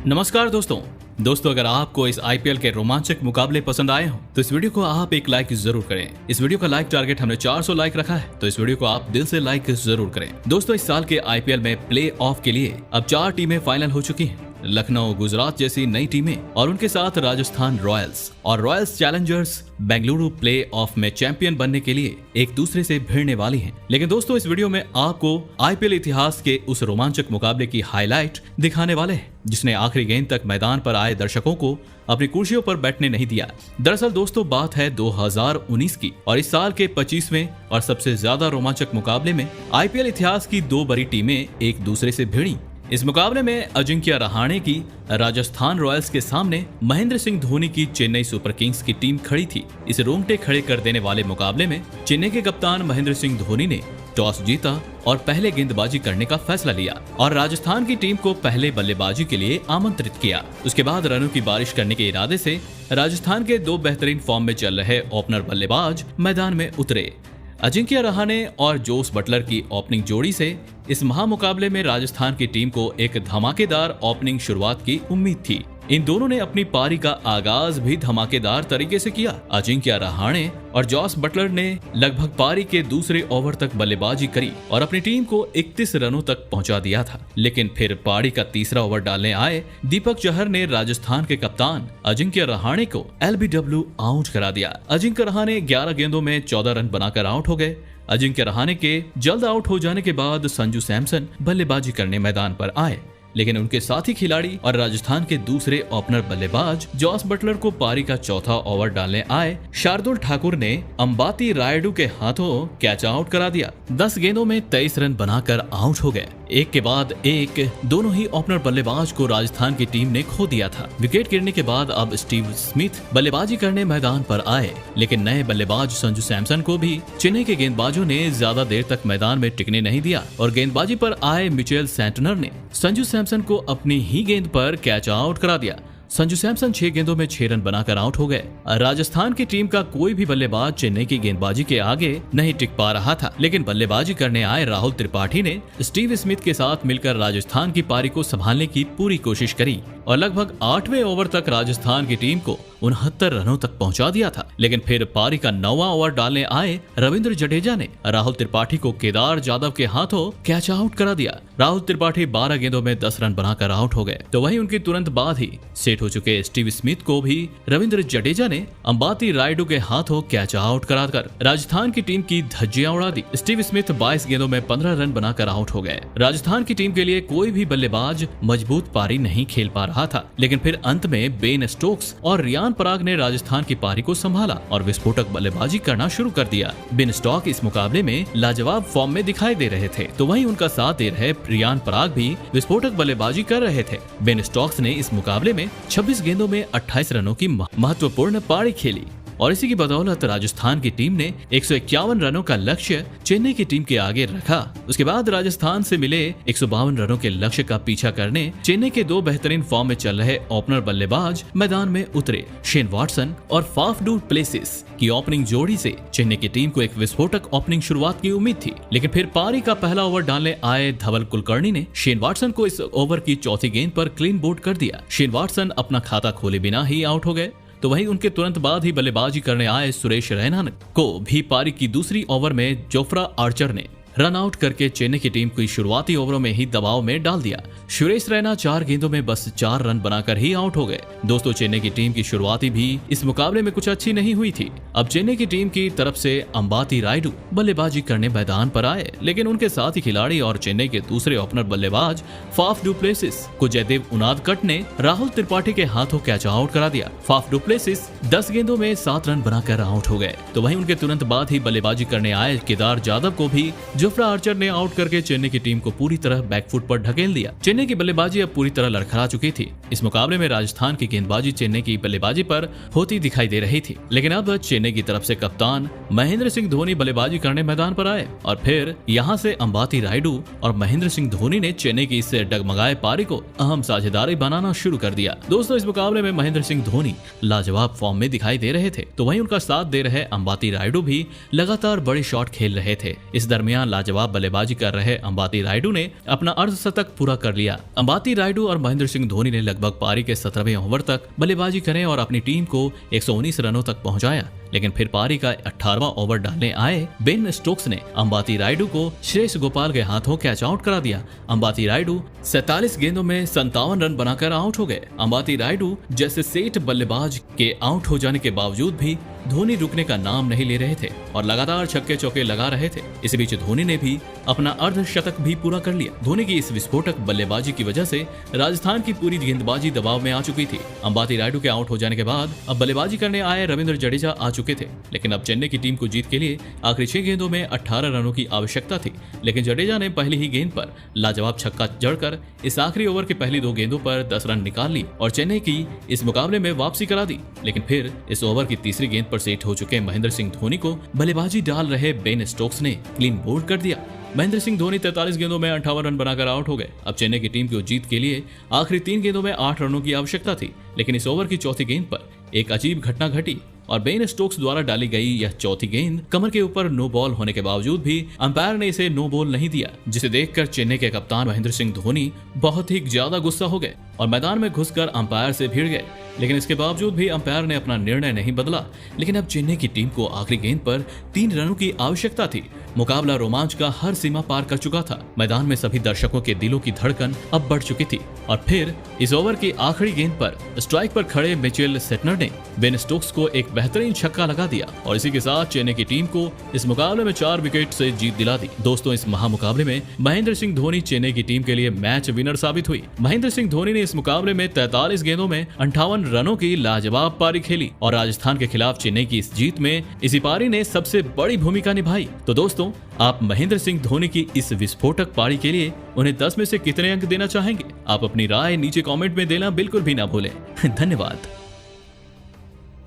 नमस्कार दोस्तों अगर आपको इस आईपीएल के रोमांचक मुकाबले पसंद आए हो तो इस वीडियो को आप एक लाइक जरूर करें। इस वीडियो का लाइक टारगेट हमने 400 लाइक रखा है, तो इस वीडियो को आप दिल से लाइक जरूर करें। दोस्तों इस साल के आईपीएल में प्ले ऑफ के लिए अब 4 टीमें फाइनल हो चुकी हैं। लखनऊ, गुजरात जैसी नई टीमें और उनके साथ राजस्थान रॉयल्स और Royals Challengers Bengaluru play of में चैंपियन बनने के लिए एक दूसरे से भिड़ने वाली हैं। लेकिन दोस्तों इस वीडियो में आपको आईपीएल इतिहास के उस रोमांचक मुकाबले की हाईलाइट दिखाने वाले हैं जिसने आखिरी गेंद तक मैदान पर आए दर्शकों को अपनी कुर्सियों पर बैठने नहीं दिया। दरअसल दोस्तों बात है 2019 की और इस साल के 25वें और सबसे ज्यादा रोमांचक मुकाबले में आईपीएल इतिहास की 2 बड़ी टीमें एक दूसरे से भिड़ी। इस मुकाबले में अजिंक्य रहाणे की राजस्थान रॉयल्स के सामने महेंद्र सिंह धोनी की चेन्नई सुपर किंग्स की टीम खड़ी थी। इस रोंगटे खड़े कर देने वाले मुकाबले में चेन्नई के कप्तान महेंद्र सिंह धोनी ने टॉस जीता और पहले गेंदबाजी करने का फैसला लिया और राजस्थान की टीम को पहले बल्लेबाजी के लिए आमंत्रित किया। उसके बाद रनों की बारिश करने के इरादे से राजस्थान के 2 बेहतरीन फॉर्म में चल रहे ओपनर बल्लेबाज मैदान में उतरे। अजिंक्य रहाणे और जोस बटलर की ओपनिंग जोड़ी से इस महामुकाबले में राजस्थान की टीम को एक धमाकेदार ओपनिंग शुरुआत की उम्मीद थी। इन दोनों ने अपनी पारी का आगाज भी धमाकेदार तरीके से किया। अजिंक्य रहाणे और जोस बटलर ने लगभग पारी के दूसरे ओवर तक बल्लेबाजी करी और अपनी टीम को 31 रनों तक पहुंचा दिया था। लेकिन फिर पारी का तीसरा ओवर डालने आए दीपक चहर ने राजस्थान के कप्तान अजिंक्य रहाणे को LBW आउट करा दिया। अजिंक्य रहाणे 11 गेंदों में 14 रन बनाकर आउट हो गए। अजिंक्य रहाणे के जल्द आउट हो जाने के बाद संजू सैमसन बल्लेबाजी करने मैदान पर आए, लेकिन उनके साथी खिलाड़ी और राजस्थान के दूसरे ओपनर बल्लेबाज जोस बटलर को पारी का चौथा ओवर डालने आए शार्दुल ठाकुर ने अंबाती रायडू के हाथों कैच आउट करा दिया। 10 गेंदों में 23 रन बनाकर आउट हो गए। एक के बाद एक दोनों ही ओपनर बल्लेबाज को राजस्थान की टीम ने खो दिया था। विकेट गिरने के बाद अब स्टीव स्मिथ बल्लेबाजी करने मैदान पर आए, लेकिन नए बल्लेबाज संजू सैमसन को भी चेन्नई के गेंदबाजों ने ज्यादा देर तक मैदान में टिकने नहीं दिया और गेंदबाजी पर आए मिचेल सैंटनर ने संजू सैमसन को अपनी ही गेंद पर कैच आउट करा दिया। संजू सैमसन 6 गेंदों में 6 रन बनाकर आउट हो गए। राजस्थान की टीम का कोई भी बल्लेबाज चेन्नई की गेंदबाजी के आगे नहीं टिक पा रहा था, लेकिन बल्लेबाजी करने आए राहुल त्रिपाठी ने स्टीव स्मिथ के साथ मिलकर राजस्थान की पारी को संभालने की पूरी कोशिश करी और लगभग 8वें ओवर तक राजस्थान की टीम को 69 रनों तक पहुंचा दिया था। लेकिन फिर पारी का 9वां ओवर डालने आए रविंद्र जडेजा ने राहुल त्रिपाठी को केदार जाधव के हाथों कैच आउट करा दिया। राहुल त्रिपाठी 12 गेंदों में 10 रन बनाकर आउट हो गए। तो वहीं उनके तुरंत बाद ही सेट हो चुके स्टीव स्मिथ को भी रविंद्र जडेजा ने अंबाती रायडू के हाथों कैच आउट कराकर राजस्थान की टीम की धज्जियां उड़ा दी। स्टीव स्मिथ 22 गेंदों में 15 रन बनाकर आउट हो गए। राजस्थान की टीम के लिए कोई भी बल्लेबाज मजबूत पारी नहीं खेल पा रहा था, लेकिन फिर अंत में बेन स्टोक्स और रियान पराग ने राजस्थान की पारी को संभाला और विस्फोटक बल्लेबाजी करना शुरू कर दिया। बेन स्टोक्स इस मुकाबले में लाजवाब फॉर्म में दिखाई दे रहे थे, तो वहीं उनका साथ दे रहे रियान पराग भी विस्फोटक बल्लेबाजी कर रहे थे। बेन स्टोक्स ने इस मुकाबले में 26 गेंदों में 28 रनों की महत्वपूर्ण पारी खेली और इसी की बदौलत राजस्थान की टीम ने 151 रनों का लक्ष्य चेन्नई की टीम के आगे रखा। उसके बाद राजस्थान से मिले 152 रनों के लक्ष्य का पीछा करने चेन्नई के 2 बेहतरीन फॉर्म में चल रहे ओपनर बल्लेबाज मैदान में उतरे। शेन वॉटसन और फाफ डू प्लेसिस की ओपनिंग जोड़ी से चेन्नई की टीम को एक विस्फोटक ओपनिंग शुरुआत की उम्मीद थी, लेकिन फिर पारी का पहला ओवर डालने आए धवल कुलकर्णी ने शेन वॉटसन को इस ओवर की चौथी गेंद पर क्लीन बोल्ड कर दिया। शेन वॉटसन अपना खाता खोले बिना ही आउट हो गए। तो वहीं उनके तुरंत बाद ही बल्लेबाजी करने आए सुरेश रैना को भी पारी की दूसरी ओवर में जोफ्रा आर्चर ने रन आउट करके चेन्नई की टीम को शुरुआती ओवरों में ही दबाव में डाल दिया। सुरेश रैना 4 गेंदों में बस 4 रन बनाकर ही आउट हो गए। दोस्तों चेन्नई की टीम की शुरुआती भी इस मुकाबले में कुछ अच्छी नहीं हुई थी। अब चेन्नई की टीम की तरफ से अंबाती रायडू बल्लेबाजी करने मैदान पर आए, लेकिन उनके साथी खिलाड़ी और चेन्नई के दूसरे ओपनर बल्लेबाज फाफ डू प्लेसिस को जयदेव उनादकट ने राहुल त्रिपाठी के हाथों कैच आउट करा दिया। फाफ डू प्लेसिस 10 गेंदों में 7 रन बनाकर आउट हो गए। तो वहीं उनके तुरंत बाद ही बल्लेबाजी करने आए केदार जाधव को भी जोफ्रा आर्चर ने आउट करके चेन्नई की टीम को पूरी तरह बैकफुट पर ढकेल दिया। चेन्नई की बल्लेबाजी अब पूरी तरह लड़खड़ा चुकी थी। इस मुकाबले में राजस्थान की गेंदबाजी चेन्नई की बल्लेबाजी पर होती दिखाई दे रही थी, लेकिन अब चेन्नई की तरफ से कप्तान महेंद्र सिंह धोनी बल्लेबाजी करने मैदान पर आए और फिर यहां से अंबाती रायडू और महेंद्र सिंह धोनी ने चेन्नई की इस डगमगाए पारी को अहम साझेदारी बनाना शुरू कर दिया। दोस्तों इस मुकाबले में महेंद्र सिंह धोनी लाजवाब फॉर्म में दिखाई दे रहे थे, तो वहीं उनका साथ दे रहे अंबाती रायडू भी लगातार बड़े शॉट खेल रहे थे। इस दरमियान लाजवाब बल्लेबाजी कर रहे अंबाती रायडू ने अपना अर्धशतक पूरा कर लिया। अंबाती रायडू और महेंद्र सिंह धोनी ने लगभग पारी के 17वें ओवर तक बल्लेबाजी करें और अपनी टीम को 119 रनों तक पहुंचाया, लेकिन फिर पारी का 18वां ओवर डालने आए बेन स्टोक्स ने अंबाती रायडू को श्रेयस गोपाल के हाथों कैच आउट करा दिया। अंबाती रायडू 47 गेंदों में 57 रन बनाकर आउट हो गए। अंबाती रायडू जैसे सेठ बल्लेबाज के आउट हो जाने के बावजूद भी धोनी रुकने का नाम नहीं ले रहे थे और लगातार छक्के चौके लगा रहे थे। इसी बीच धोनी ने भी अपना अर्धशतक भी पूरा कर लिया। धोनी की इस विस्फोटक बल्लेबाजी की वजह से राजस्थान की पूरी गेंदबाजी दबाव में आ चुकी थी। अंबाती रायडू के आउट हो जाने के बाद अब बल्लेबाजी करने आए रविंद्र जडेजा आ चुके थे, लेकिन अब चेन्नई की टीम को जीत के लिए आखिरी 6 गेंदों में 18 रनों की आवश्यकता थी। लेकिन जडेजा ने पहली ही गेंद पर लाजवाब छक्का जड़कर इस आखिरी ओवर की पहली 2 गेंदों पर 10 रन निकाल ली और चेन्नई की इस मुकाबले में वापसी करा दी। लेकिन फिर इस ओवर की तीसरी गेंद पर सेट हो चुके महेंद्र सिंह धोनी को बल्लेबाजी डाल रहे बेन स्टोक्स ने क्लीन बोल्ड कर दिया। महेंद्र सिंह धोनी 43 गेंदों में 58 रन बनाकर आउट हो गए। अब चेन्नई की टीम को जीत के लिए आखिरी 3 गेंदों में 8 रनों की आवश्यकता थी, लेकिन इस ओवर की चौथी गेंद पर एक अजीब घटना घटी और बेन स्टोक्स द्वारा डाली गई यह चौथी गेंद कमर के ऊपर नो बॉल होने के बावजूद भी अंपायर ने इसे नो बॉल नहीं दिया, जिसे देखकर चेन्नई के कप्तान महेंद्र सिंह धोनी बहुत ही ज्यादा गुस्सा हो गए और मैदान में घुसकर अंपायर से भिड़ गए। लेकिन इसके बावजूद भी अंपायर ने अपना निर्णय नहीं बदला। लेकिन अब चेन्नई की टीम को आखिरी गेंद पर 3 रनों की आवश्यकता थी। मुकाबला रोमांच का हर सीमा पार कर चुका था। मैदान में सभी दर्शकों के दिलों की धड़कन अब बढ़ चुकी थी और फिर इस ओवर की आखिरी गेंद पर स्ट्राइक पर खड़े मिचेल सेटनर ने बेन स्टोक्स को एक बेहतरीन छक्का लगा दिया और इसी के साथ चेन्नई की टीम को इस मुकाबले में 4 विकेट से जीत दिला दी। दोस्तों, इस महामुकाबले में महेंद्र सिंह धोनी चेन्नई की टीम के लिए मैच विनर साबित हुई। महेंद्र सिंह धोनी ने इस मुकाबले में 43 गेंदों में 58 रनों की लाजवाब पारी खेली और राजस्थान के खिलाफ चेन्नई की इस जीत में इसी पारी ने सबसे बड़ी भूमिका निभाई। तो दोस्तों, आप महेंद्र सिंह धोनी की इस विस्फोटक पारी के लिए उन्हें 10 में से कितने अंक देना चाहेंगे? आप अपनी राय नीचे कमेंट में देना बिल्कुल भी ना भूलें। धन्यवाद।